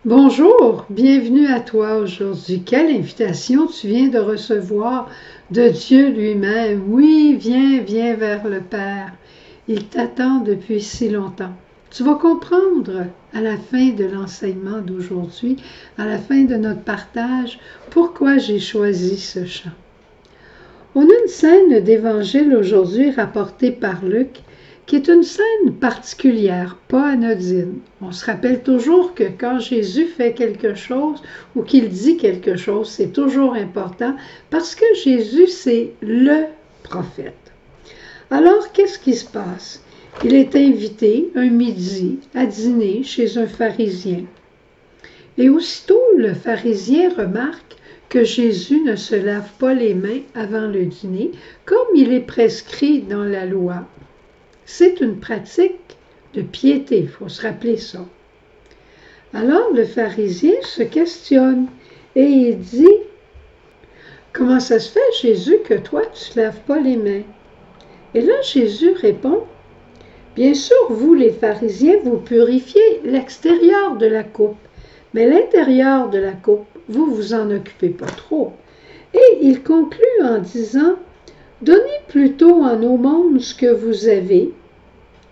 Bonjour, bienvenue à toi aujourd'hui. Quelle invitation tu viens de recevoir de Dieu lui-même. Oui, viens vers le Père. Il t'attend depuis si longtemps. Tu vas comprendre à la fin de l'enseignement d'aujourd'hui, à la fin de notre partage, pourquoi j'ai choisi ce chant. On a une scène d'évangile aujourd'hui rapportée par Luc qui est une scène particulière, pas anodine. On se rappelle toujours que quand Jésus fait quelque chose ou qu'il dit quelque chose, c'est toujours important parce que Jésus, c'est le prophète. Alors, qu'est-ce qui se passe? Il est invité un midi à dîner chez un pharisien. Et aussitôt, le pharisien remarque que Jésus ne se lave pas les mains avant le dîner, comme il est prescrit dans la loi. C'est une pratique de piété, il faut se rappeler ça. Alors le pharisien se questionne et il dit, « Comment ça se fait, Jésus, que toi, tu ne laves pas les mains? » Et là, Jésus répond, « Bien sûr, vous, les pharisiens, vous purifiez l'extérieur de la coupe, mais l'intérieur de la coupe, vous vous en occupez pas trop. » Et il conclut en disant, « Donnez plutôt en aumône ce que vous avez,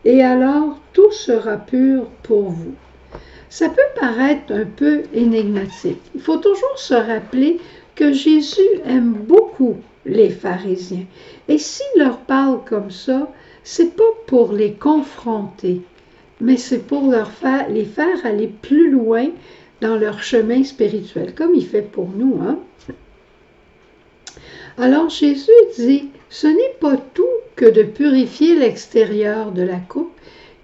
et alors tout sera pur pour vous. » Ça peut paraître un peu énigmatique. Il faut toujours se rappeler que Jésus aime beaucoup les pharisiens. Et s'il leur parle comme ça, c'est pas pour les confronter, mais c'est pour les faire aller plus loin dans leur chemin spirituel, comme il fait pour nous, hein? Alors Jésus dit, ce n'est pas tout que de purifier l'extérieur de la coupe,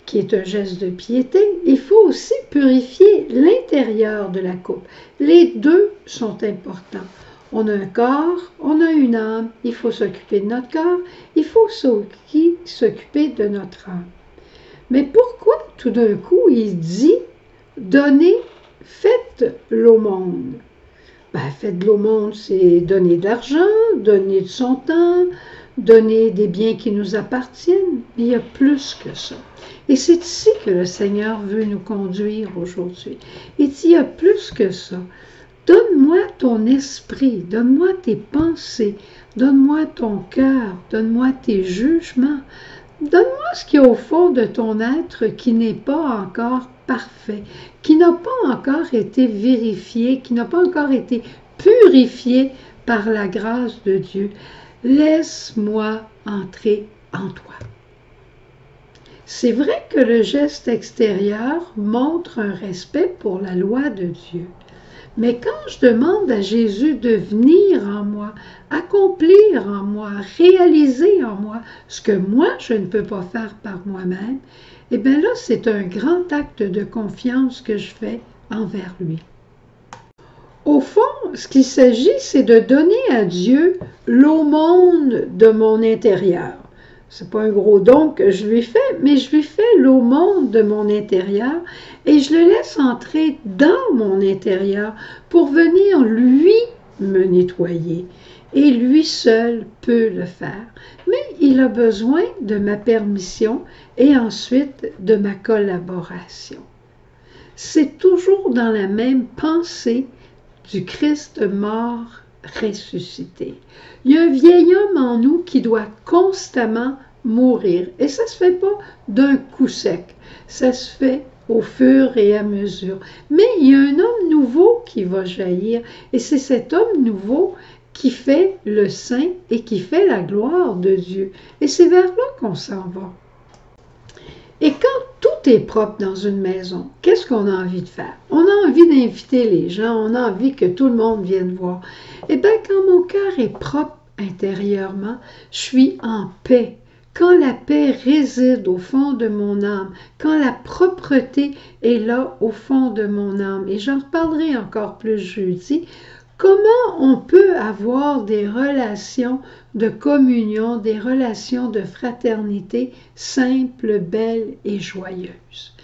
qui est un geste de piété, il faut aussi purifier l'intérieur de la coupe. Les deux sont importants. On a un corps, on a une âme, il faut s'occuper de notre corps, il faut s'occuper de notre âme. Mais pourquoi tout d'un coup il dit, donnez, faites l'aumône? Faites de l'aumône, c'est donner de l'argent, donner de son temps, donner des biens qui nous appartiennent, mais il y a plus que ça. Et c'est ici que le Seigneur veut nous conduire aujourd'hui. Il dit, il y a plus que ça. Donne-moi ton esprit, donne-moi tes pensées, donne-moi ton cœur, donne-moi tes jugements, donne-moi ce qui est au fond de ton être qui n'est pas encore parfait, qui n'a pas encore été vérifié, qui n'a pas encore été purifié par la grâce de Dieu. Laisse-moi entrer en toi. C'est vrai que le geste extérieur montre un respect pour la loi de Dieu. Mais quand je demande à Jésus de venir en moi, accomplir en moi, réaliser en moi ce que moi je ne peux pas faire par moi-même, eh bien là c'est un grand acte de confiance que je fais envers lui. Au fond, ce qu'il s'agit, c'est de donner à Dieu l'aumône de mon intérieur. C'est pas un gros don que je lui fais, mais je lui fais l'aumône de mon intérieur et je le laisse entrer dans mon intérieur pour venir lui me nettoyer. Et lui seul peut le faire. Mais il a besoin de ma permission et ensuite de ma collaboration. C'est toujours dans la même pensée du Christ mort ressuscité. Il y a un vieil homme en nous qui doit constamment mourir. Et ça ne se fait pas d'un coup sec. Ça se fait au fur et à mesure. Mais il y a un homme nouveau qui va jaillir. Et c'est cet homme nouveau qui fait le saint et qui fait la gloire de Dieu. Et c'est vers là qu'on s'en va. Et quand tout est propre dans une maison, qu'est-ce qu'on a envie de faire? On a envie d'inviter les gens, on a envie que tout le monde vienne voir. Eh bien, quand mon cœur est propre intérieurement, je suis en paix. Quand la paix réside au fond de mon âme, quand la propreté est là au fond de mon âme, et j'en reparlerai encore plus jeudi, comment on peut avoir des relations de communion, des relations de fraternité simples, belles et joyeuses.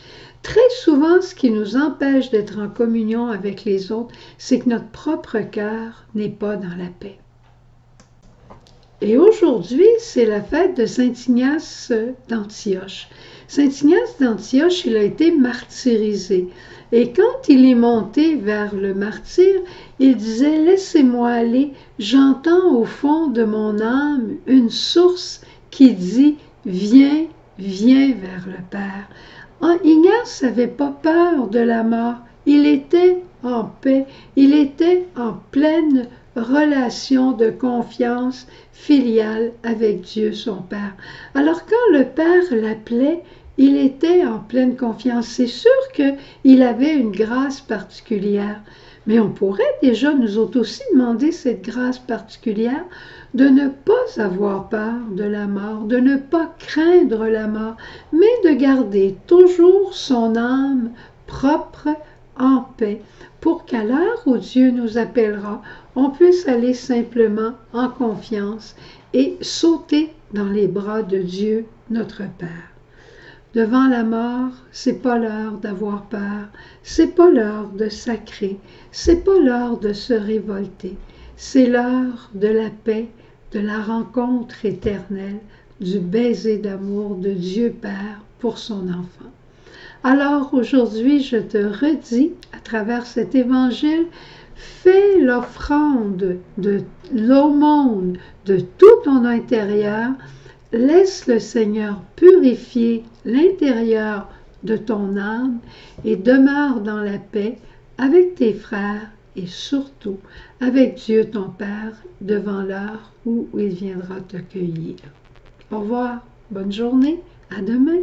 Très souvent, ce qui nous empêche d'être en communion avec les autres, c'est que notre propre cœur n'est pas dans la paix. Et aujourd'hui, c'est la fête de Saint Ignace d'Antioche. Saint Ignace d'Antioche, il a été martyrisé. Et quand il est monté vers le martyre, il disait « Laissez-moi aller, j'entends au fond de mon âme une source qui dit « Viens, viens vers le Père ». Ignace n'avait pas peur de la mort, il était en paix, il était en pleine relation de confiance filiale avec Dieu son Père. Alors quand le Père l'appelait, il était en pleine confiance. C'est sûr qu'il avait une grâce particulière, mais on pourrait déjà nous autres aussi demander cette grâce particulière de ne pas avoir peur de la mort, de ne pas craindre la mort, mais de garder toujours son âme propre en paix, pour qu'à l'heure où Dieu nous appellera, on puisse aller simplement en confiance et sauter dans les bras de Dieu, notre Père. Devant la mort, c'est pas l'heure d'avoir peur, c'est pas l'heure de sacrer, c'est pas l'heure de se révolter, c'est l'heure de la paix, de la rencontre éternelle, du baiser d'amour de Dieu Père pour son enfant. Alors aujourd'hui, je te redis à travers cet évangile, fais l'offrande de l'aumône de tout ton intérieur. Laisse le Seigneur purifier l'intérieur de ton âme et demeure dans la paix avec tes frères et surtout avec Dieu ton Père devant l'heure où il viendra te cueillir. Au revoir, bonne journée, à demain.